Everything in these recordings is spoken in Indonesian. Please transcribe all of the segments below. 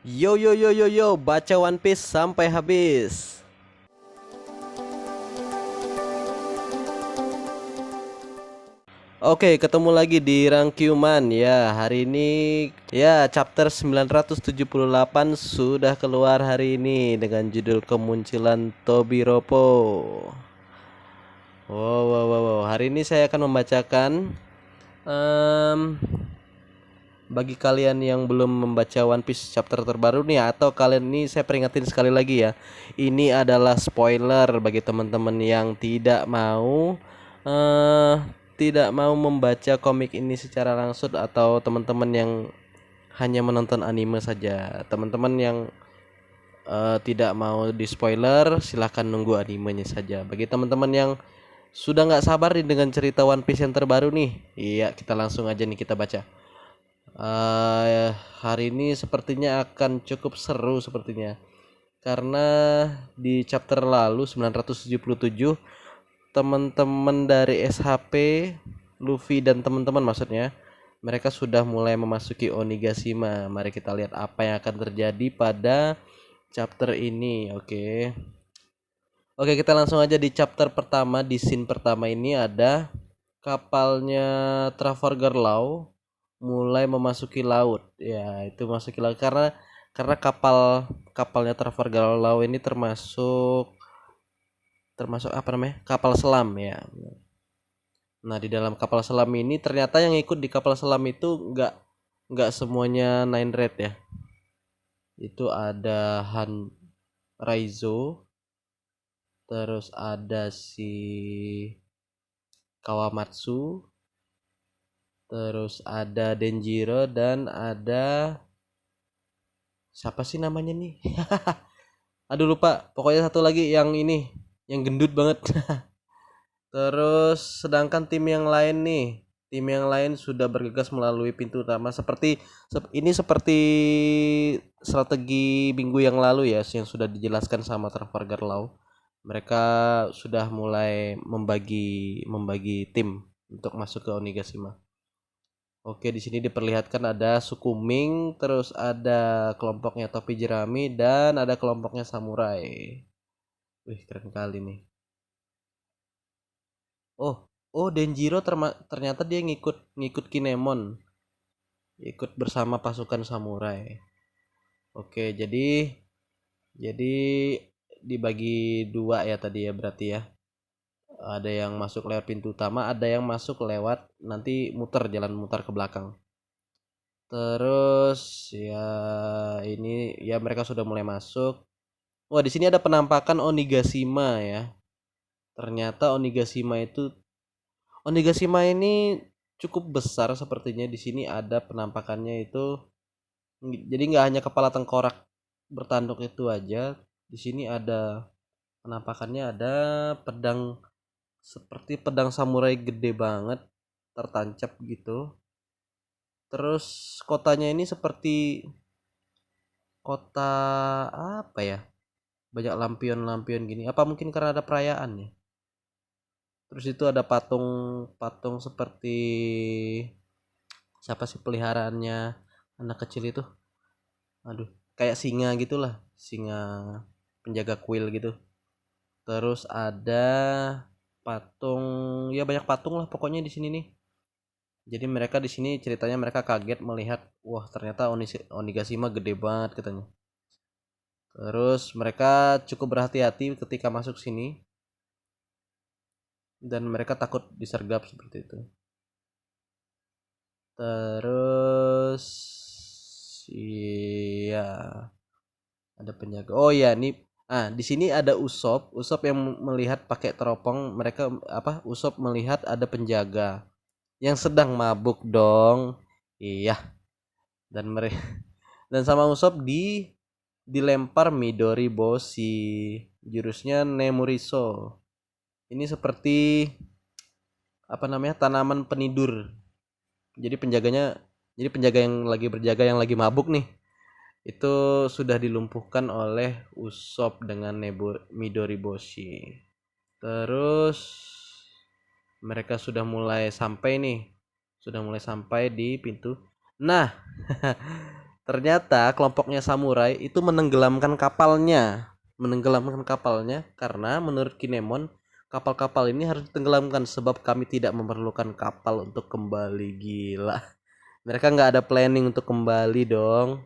Yo yo yo yo yo, baca One Piece sampai habis. Oke, ketemu lagi di Rangkyuman ya. Hari ini ya chapter 978 sudah keluar hari ini dengan judul kemunculan Tobiropo. Wow. Hari ini saya akan membacakan em, bagi kalian yang belum membaca One Piece chapter terbaru nih, atau kalian ini, saya peringatin sekali lagi ya, ini adalah spoiler bagi teman-teman yang eh tidak mau membaca komik ini secara langsung, atau teman-teman yang hanya menonton anime saja. Teman-teman yang tidak mau di spoiler, silahkan nunggu animenya saja. Bagi teman-teman yang sudah nggak sabar nih dengan cerita One Piece yang terbaru nih, iya, kita langsung aja nih kita baca. Hari ini sepertinya akan cukup seru sepertinya, karena di chapter lalu 977 teman-teman dari SHP, Luffy dan teman-teman maksudnya, mereka sudah mulai memasuki Onigashima. Mari kita lihat apa yang akan terjadi pada chapter ini. Oke, kita langsung aja di chapter pertama. Di scene pertama ini ada kapalnya Trafalgar Law mulai memasuki laut. Ya, itu masuki laut karena kapalnya Trafalgar Law ini termasuk termasuk apa namanya? Kapal selam ya. Nah, di dalam kapal selam ini ternyata yang ikut di kapal selam itu nggak semuanya Nine Red ya. Itu ada Han Raizo, terus ada si Kawamatsu, terus ada Denjiro, dan ada siapa sih namanya nih? Aduh, lupa. Pokoknya satu lagi yang ini, yang gendut banget. Terus sedangkan tim yang lain sudah bergegas melalui pintu utama, seperti strategi minggu yang lalu ya, yang sudah dijelaskan sama Trafalgar Law. Mereka sudah mulai membagi membagi tim untuk masuk ke Onigashima. Oke, di sini diperlihatkan ada suku Ming, terus ada kelompoknya topi jerami, dan ada kelompoknya samurai. Wih, keren kali nih. Oh, Denjiro ternyata dia ngikut ngikut Kinemon, ikut bersama pasukan samurai. Oke, jadi dibagi dua ya tadi ya, berarti ya. Ada yang masuk lewat pintu utama, ada yang masuk lewat nanti jalan mutar ke belakang. Terus ya ini ya mereka sudah mulai masuk. Wah, di sini ada penampakan Onigashima ya. Ternyata Onigashima ini cukup besar sepertinya. Di sini ada penampakannya itu. Jadi nggak hanya kepala tengkorak bertanduk itu aja. Di sini ada penampakannya, ada pedang, seperti pedang samurai gede banget tertancap gitu. Terus kotanya ini seperti kota apa ya? Banyak lampion-lampion gini. Apa mungkin karena ada perayaan ya? Terus itu ada patung seperti siapa sih peliharaannya anak kecil itu? Aduh, kayak singa gitulah, singa penjaga kuil gitu. Terus ada patung, ya banyak patung lah pokoknya di sini nih. Jadi mereka di sini ceritanya mereka kaget melihat, wah ternyata Onigashima gede banget katanya. Terus mereka cukup berhati-hati ketika masuk sini, dan mereka takut disergap seperti itu. Terus iya, ada penjaga. Oh ya, nih. Di sini ada Usop yang melihat pakai teropong. Usop melihat ada penjaga yang sedang mabuk dong. Iya, dan mereka dan sama Usop dilempar Midori Boshi, jurusnya Nemuriso. Ini seperti apa namanya? Tanaman penidur. Jadi penjaga yang lagi berjaga, yang lagi mabuk nih, itu sudah dilumpuhkan oleh Usop dengan Midori Boshi. Terus mereka sudah mulai sampai di pintu. Nah, Ternyata kelompoknya samurai itu menenggelamkan kapalnya karena menurut Kinemon kapal-kapal ini harus ditenggelamkan sebab kami tidak memerlukan kapal untuk kembali. Gila, mereka nggak ada planning untuk kembali dong.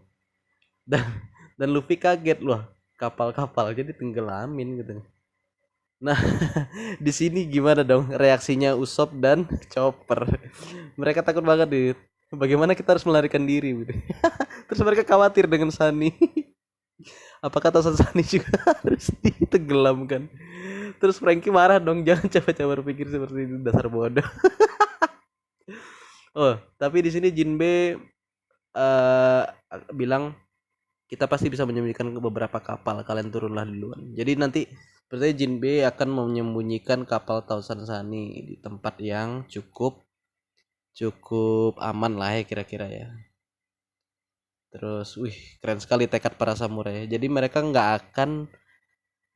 Dan Luffy kaget loh, kapal-kapal jadi tenggelamin gitu. Nah, di sini gimana dong reaksinya Usopp dan Chopper? Mereka takut banget nih. Bagaimana kita harus melarikan diri gitu. Terus mereka khawatir dengan Sunny. Apakah Tosan Sunny juga harus ditenggelamkan? Terus Frankie marah dong, jangan coba-coba berpikir seperti itu, dasar bodoh. Oh, tapi di sini Jinbe eh bilang kita pasti bisa menyembunyikan beberapa kapal, kalian turunlah duluan. Jadi nanti berarti Jinbe akan menyembunyikan kapal Tausan Sunny di tempat yang cukup aman lah ya kira-kira ya. Terus, wih, keren sekali tekad para samurai. Jadi mereka nggak akan,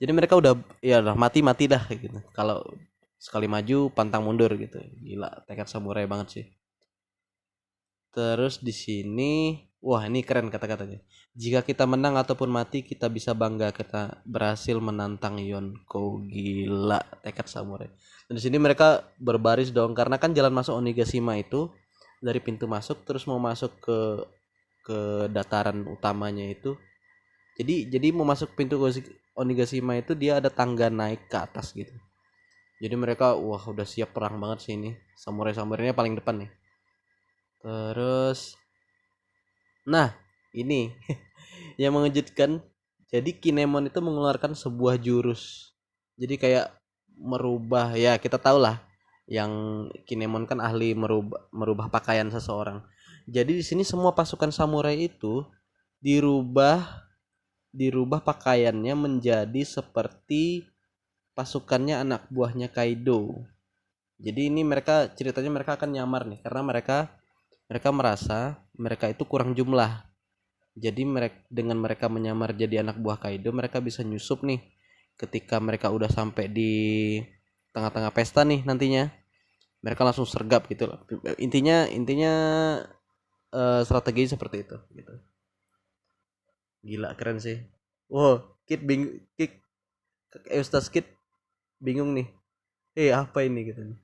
jadi mereka udah ya lah mati dah gitu. Kalau sekali maju pantang mundur gitu. Gila, tekad samurai banget sih. Terus di sini, wah ini keren kata-katanya. Jika kita menang ataupun mati, kita bisa bangga kita berhasil menantang Yonko. Gila, tekad samurai. Dan di sini mereka berbaris dong, karena kan jalan masuk Onigashima itu dari pintu masuk terus mau masuk ke dataran utamanya itu. Jadi mau masuk pintu Onigashima itu dia ada tangga naik ke atas gitu. Jadi mereka wah udah siap perang banget sih ini. Samurai-samurainya paling depan nih. Terus nah, ini yang mengejutkan. Jadi Kinemon itu mengeluarkan sebuah jurus. Jadi kayak merubah, ya kita tahu lah yang Kinemon kan ahli merubah pakaian seseorang. Jadi di sini semua pasukan samurai itu dirubah pakaiannya menjadi seperti pasukannya anak buahnya Kaido. Jadi ini ceritanya mereka akan nyamar nih karena mereka merasa mereka itu kurang jumlah. Jadi dengan mereka menyamar jadi anak buah Kaido, mereka bisa nyusup nih ketika mereka udah sampai di tengah-tengah pesta nih nantinya. Mereka langsung sergap gitu loh. Intinya strategi seperti itu gitu. Gila keren sih. Wow, Eustace Kid bingung nih. Apa ini gitu nih.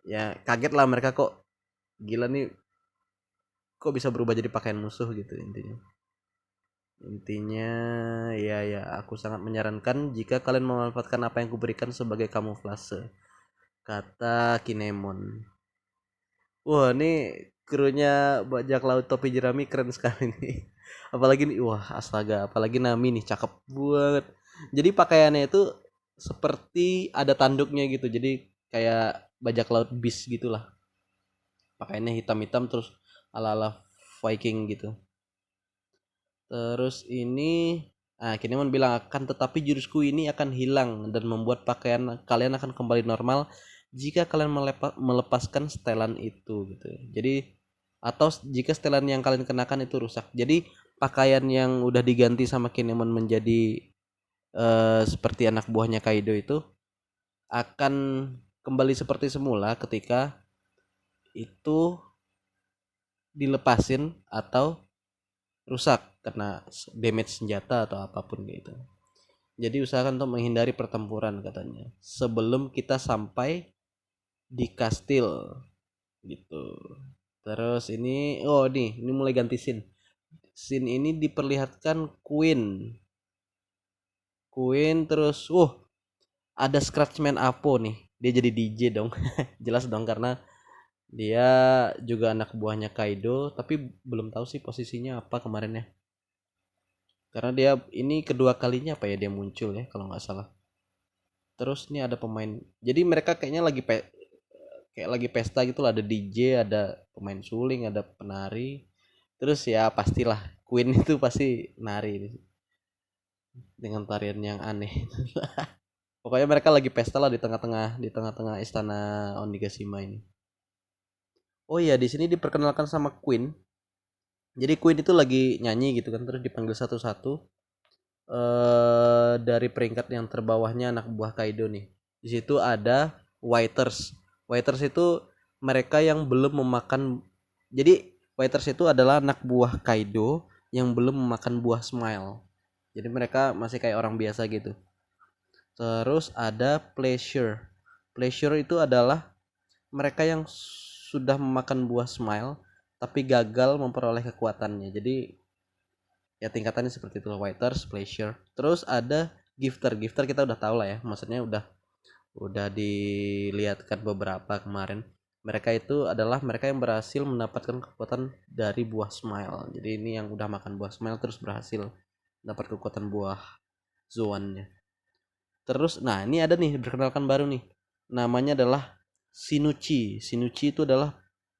Ya kaget lah mereka, kok gila nih, kok bisa berubah jadi pakaian musuh gitu intinya ya aku sangat menyarankan jika kalian memanfaatkan apa yang kuberikan sebagai kamuflase, kata Kinemon. Wah ini krunya bajak laut topi jerami keren sekali nih. Apalagi nih, wah astaga, apalagi Nami nih cakep banget. Jadi pakaiannya itu seperti ada tanduknya gitu, jadi kayak bajak laut beast gitulah. Pakaiannya hitam-hitam terus ala-ala Viking gitu. Terus ini Kinemon bilang akan tetapi jurusku ini akan hilang dan membuat pakaian kalian akan kembali normal jika kalian melepaskan setelan itu gitu. Jadi atau jika setelan yang kalian kenakan itu rusak. Jadi pakaian yang udah diganti sama Kinemon menjadi seperti anak buahnya Kaido itu akan kembali seperti semula ketika itu dilepasin atau rusak karena damage senjata atau apapun gitu. Jadi usahakan untuk menghindari pertempuran katanya sebelum kita sampai di kastil gitu. Terus ini ini mulai ganti scene. Scene ini diperlihatkan Queen terus ada Scratchman Apo nih. Dia jadi DJ dong. Jelas dong karena dia juga anak buahnya Kaido, tapi belum tahu sih posisinya apa kemarin ya. Karena dia ini kedua kalinya apa ya dia muncul ya kalau nggak salah. Terus ini ada pemain. Jadi mereka kayaknya kayak lagi pesta gitu lah, ada DJ, ada pemain suling, ada penari. Terus ya pastilah Queen itu pasti nari dengan tarian yang aneh. Pokoknya mereka lagi pesta lah di tengah-tengah istana Onigashima ini. Oh iya, di sini diperkenalkan sama Queen. Jadi Queen itu lagi nyanyi gitu kan, terus dipanggil satu-satu dari peringkat yang terbawahnya anak buah Kaido nih. Di situ ada Waiters. Waiters itu mereka yang belum memakan. Jadi Fighters itu adalah anak buah Kaido yang belum memakan buah Smile. Jadi mereka masih kayak orang biasa gitu. Terus ada Pleasure. Pleasure itu adalah mereka yang sudah memakan buah Smile tapi gagal memperoleh kekuatannya. Jadi ya tingkatannya seperti itu, Fighters, Pleasure. Terus ada Gifter. Gifter kita udah tahu lah ya, maksudnya udah dilihatkan beberapa kemarin. Mereka itu adalah mereka yang berhasil mendapatkan kekuatan dari buah Smile. Jadi ini yang udah makan buah Smile terus berhasil dapat kekuatan buah Zoan-nya. Terus nah ini ada nih diperkenalkan baru nih. Namanya adalah Shinichi. Shinichi itu adalah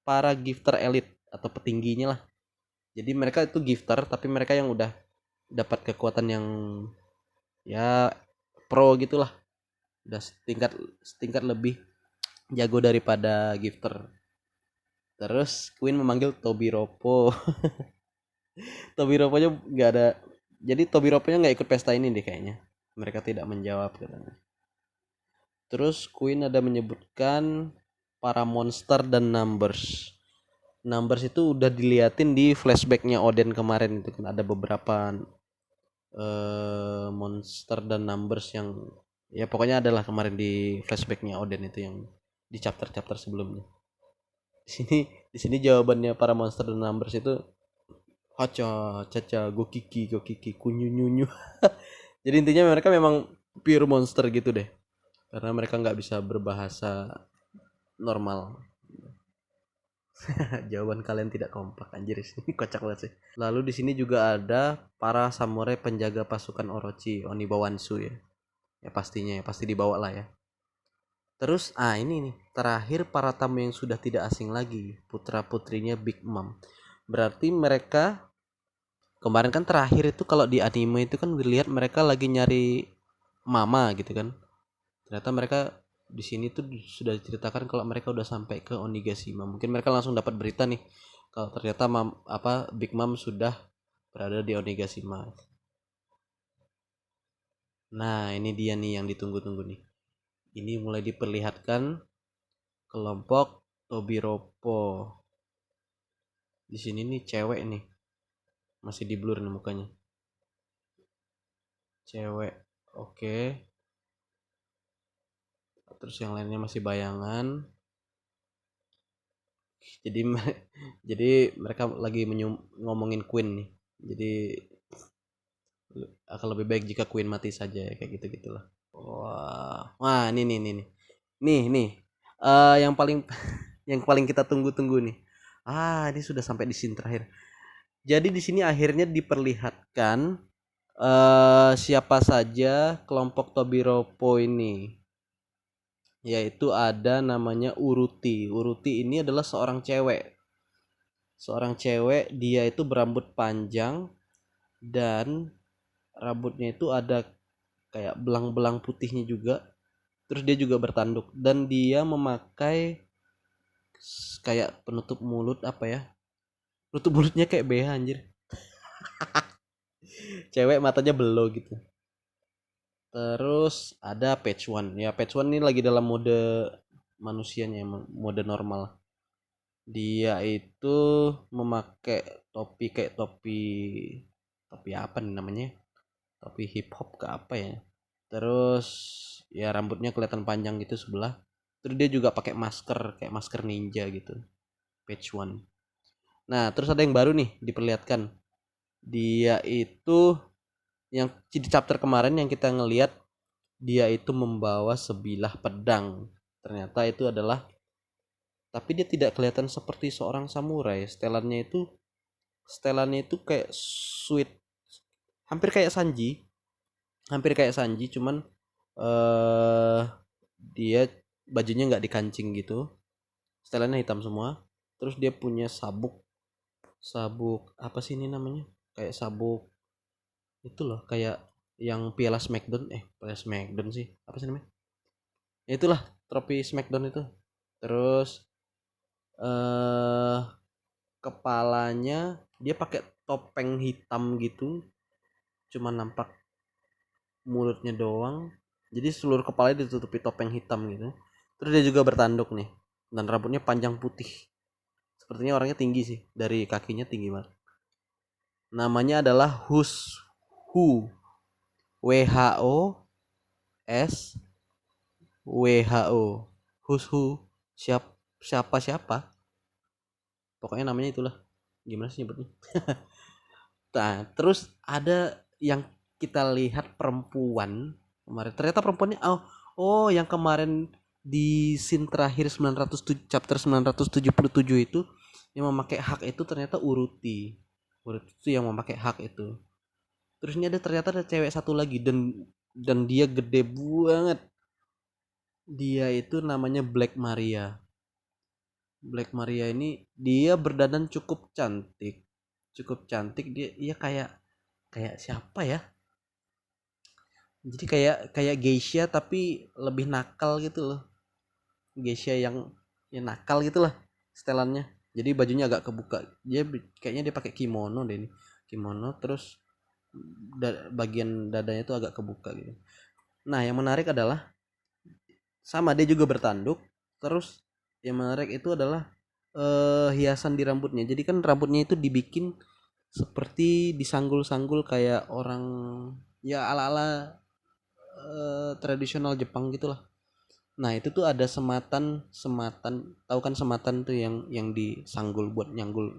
para gifter elite atau petingginya lah. Jadi mereka itu gifter tapi mereka yang udah dapat kekuatan yang ya pro gitulah. Udah setingkat lebih jago daripada gifter. Terus Queen memanggil Tobiropo. Tobiroponya nggak ada. Jadi Tobiroponya nggak ikut pesta ini deh kayaknya. Mereka tidak menjawab katanya. Terus Queen ada menyebutkan para monster dan numbers. Numbers itu udah diliatin di flashbacknya Oden kemarin itu kan ada beberapa monster dan numbers yang ya pokoknya adalah kemarin di flashbacknya Oden itu yang di chapter sebelumnya. Di sini jawabannya para monster dan numbers itu haca caca gokiki kunyunyunyu. Jadi intinya mereka memang pure monster gitu deh karena mereka nggak bisa berbahasa normal. Jawaban kalian tidak kompak anjir sih. Kocak banget sih. Lalu di sini juga ada para samurai penjaga pasukan Orochi, Onibawansu ya. Ya pastinya ya, pasti dibawa lah ya. Terus ini nih, terakhir para tamu yang sudah tidak asing lagi, putra-putrinya Big Mom. Berarti mereka kemarin kan terakhir itu kalau di anime itu kan dilihat mereka lagi nyari mama gitu kan. Ternyata mereka di sini tuh sudah diceritakan kalau mereka udah sampai ke Onigashima. Mungkin mereka langsung dapat berita nih kalau ternyata Big Mom sudah berada di Onigashima. Nah, ini dia nih yang ditunggu-tunggu nih. Ini mulai diperlihatkan kelompok Tobiropo. Di sini nih cewek nih. Masih di blur nih mukanya. Cewek. Oke. Terus yang lainnya masih bayangan. Jadi jadi mereka lagi ngomongin Queen nih. Jadi akan lebih baik jika Queen mati saja ya kayak gitu-gitulah. Wah, nih. Yang paling yang paling kita tunggu-tunggu nih. Ini sudah sampai di scene terakhir. Jadi di sini akhirnya diperlihatkan siapa saja kelompok Tobiropo ini. Yaitu ada namanya Uruti. Uruti ini adalah seorang cewek. Seorang cewek, dia itu berambut panjang dan rambutnya itu ada kayak belang-belang putihnya juga. Terus dia juga bertanduk dan dia memakai kayak penutup mulut apa ya? Penutup mulutnya kayak BH anjir. Cewek matanya belo gitu. Terus ada Patch One. Ya Patch One ini lagi dalam mode manusianya, mode normal. Dia itu memakai topi kayak topi apa nih namanya? Topi hip hop ke apa ya? Terus ya rambutnya kelihatan panjang gitu sebelah. Terus dia juga pakai masker kayak masker ninja gitu. Patch One. Nah, terus ada yang baru nih diperlihatkan. Dia itu yang di chapter kemarin yang kita ngelihat dia itu membawa sebilah pedang. Ternyata itu adalah tapi dia tidak kelihatan seperti seorang samurai. Setelannya itu kayak sweet. Hampir kayak Sanji cuman dia bajunya nggak dikancing gitu. Setelannya hitam semua. Terus dia punya sabuk apa sih ini namanya? Kayak sabuk itu loh, kayak yang Piala Smackdown sih. Apa sih namanya? Ya itulah, trofi Smackdown itu. Terus kepalanya dia pakai topeng hitam gitu. Cuma nampak mulutnya doang. Jadi seluruh kepalanya ditutupi topeng hitam gitu. Terus dia juga bertanduk nih dan rambutnya panjang putih Sepertinya orangnya tinggi sih, dari kakinya tinggi banget. Namanya adalah Who. WHO WHO. Who. Siapa? Pokoknya namanya itulah. Gimana sih nyebutnya? Nah, terus ada yang kita lihat perempuan kemarin. Ternyata perempuannya yang kemarin di scene terakhir chapter 977 itu yang memakai hak itu ternyata Uruti. Uruti itu yang memakai hak itu. Terus ini ternyata ada cewek satu lagi dan dia gede banget. Dia itu namanya Black Maria. Black Maria ini dia berdandan cukup cantik. Dia kayak siapa ya? Jadi kayak geisha tapi lebih nakal gitu loh. Geisha yang nakal gitu lah setelannya. Jadi bajunya agak kebuka. Kayaknya dia pakai kimono deh ini. Kimono terus bagian dadanya itu agak kebuka gitu. Nah, yang menarik adalah sama dia juga bertanduk. Terus yang menarik itu adalah hiasan di rambutnya. Jadi kan rambutnya itu dibikin seperti disanggul-sanggul kayak orang ya ala-ala tradisional Jepang gitulah. Nah, itu tuh ada sematan, tahu kan sematan tuh yang disanggul buat nyanggul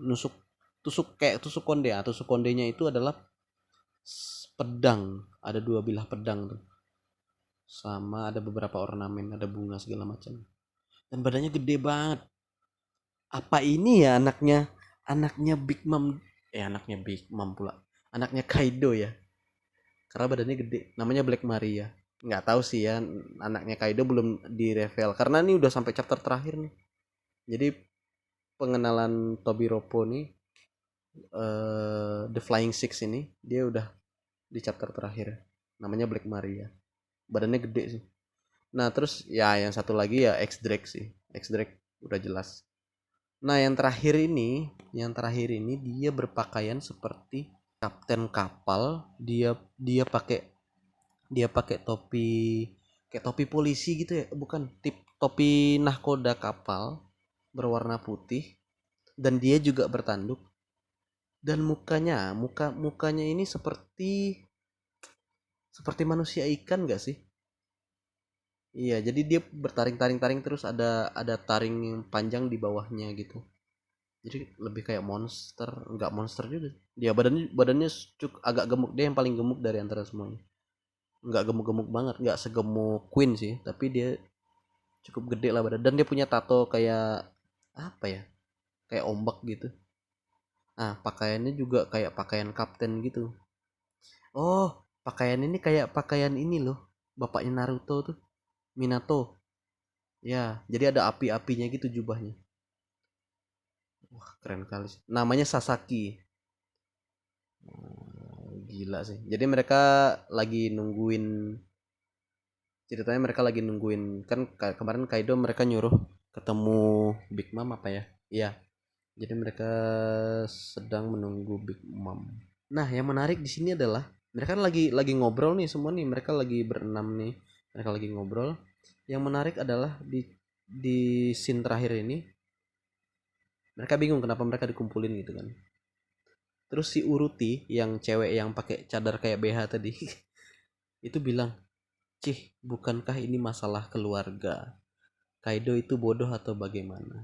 tusuk kayak tusuk konde. Tusuk kondenya itu adalah pedang, ada 2 bilah pedang tuh. Sama ada beberapa ornamen, ada bunga segala macam. Dan badannya gede banget. Apa ini ya anaknya Big Mom, anaknya Big Mom pula. Anaknya Kaido ya. Karena badannya gede. Namanya Black Maria. Nggak tahu sih ya, anaknya Kaido belum di reveal karena ini udah sampai chapter terakhir nih. Jadi pengenalan Tobiropo nih The Flying Six ini dia udah di chapter terakhir. Namanya Black Maria. Badannya gede sih. Nah, terus ya yang satu lagi ya X-Drake sih. X-Drake udah jelas. Nah, yang terakhir ini dia berpakaian seperti kapten kapal. Dia pakai topi kayak topi polisi gitu ya, bukan topi nahkoda kapal berwarna putih dan dia juga bertanduk dan mukanya ini seperti manusia ikan gak sih? Iya, jadi dia bertaring terus ada taring yang panjang di bawahnya gitu. Jadi lebih kayak monster, enggak monster juga. Dia badannya agak gemuk, dia yang paling gemuk dari antara semuanya. Enggak gemuk-gemuk banget, enggak segemuk Queen sih, tapi dia cukup gede lah badan dan dia punya tato kayak apa ya? Kayak ombak gitu. Nah, pakaiannya juga kayak pakaian kapten gitu. Oh, pakaian ini kayak pakaian ini loh. Bapaknya Naruto tuh, Minato. Ya, jadi ada api-apinya gitu jubahnya. Wah, keren kali sih. Namanya Sasaki. Gila sih. Jadi mereka lagi nungguin ceritanya mereka lagi nungguin kan kemarin Kaido mereka nyuruh ketemu Big Mom apa ya? Iya. Jadi mereka sedang menunggu Big Mom. Nah, yang menarik di sini adalah mereka kan lagi ngobrol nih semua nih, mereka lagi berenam nih. Mereka lagi ngobrol. Yang menarik adalah di scene terakhir ini mereka bingung kenapa mereka dikumpulin gitu kan. Terus si Uruti yang cewek yang pakai cadar kayak BH tadi itu bilang, "Cih, bukankah ini masalah keluarga? Kaido itu bodoh atau bagaimana?"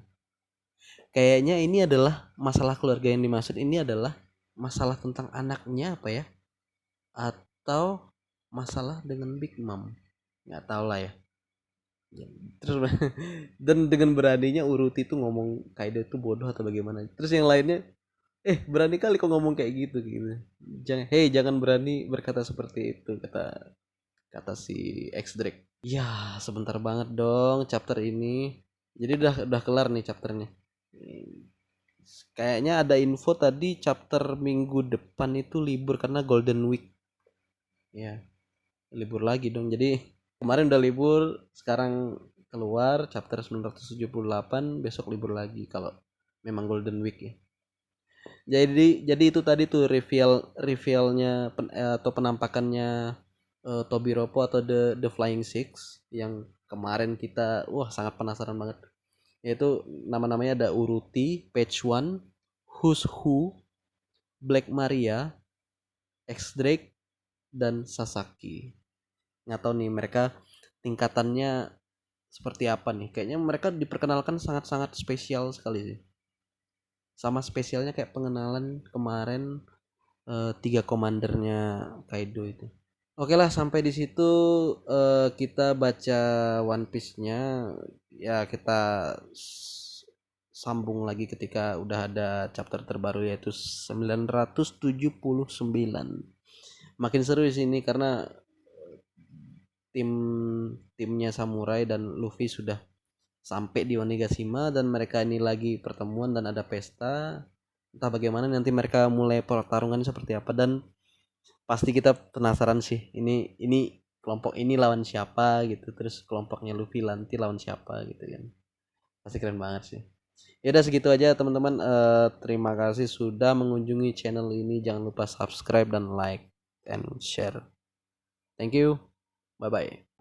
Kayaknya ini adalah masalah keluarga yang dimaksud ini adalah masalah tentang anaknya apa ya? Atau masalah dengan Big Mom. Nggak tahu lah ya. Terus dan dengan beraninya Uruti itu ngomong Kaido itu bodoh atau bagaimana. Terus yang lainnya, berani kali kok ngomong kayak gitu. Jangan berani berkata seperti itu kata si X-Drake. Ya, sebentar banget dong chapter ini. Jadi udah kelar nih chapternya. Kayaknya ada info tadi chapter minggu depan itu libur karena Golden Week. Ya, libur lagi dong. Jadi kemarin udah libur, sekarang keluar chapter 978, besok libur lagi kalau memang Golden Week ya. Jadi itu tadi tuh revealnya atau penampakannya Tobiropo atau The Flying Six yang kemarin kita sangat penasaran banget. yaitu nama-namanya ada Uruti, Page One, Who's Who, Black Maria, X Drake, dan Sasaki. Nggak tahu nih mereka tingkatannya seperti apa nih. Kayaknya mereka diperkenalkan sangat-sangat spesial sekali sih. Sama spesialnya kayak pengenalan kemarin 3 komandernya Kaido itu. Oke lah, sampai di situ kita baca One Piece-nya. Ya kita sambung lagi ketika udah ada chapter terbaru yaitu 979. Makin seru di sini karena timnya Samurai dan Luffy sudah sampai di Onigashima dan mereka ini lagi pertemuan dan ada pesta. Entah bagaimana nanti mereka mulai pertarungan seperti apa, dan pasti kita penasaran sih ini kelompok ini lawan siapa gitu, terus kelompoknya Luffy nanti lawan siapa gitu kan. Pasti keren banget sih. Ya udah segitu aja teman-teman. Terima kasih sudah mengunjungi channel ini. Jangan lupa subscribe dan like and share. Thank you. Bye bye.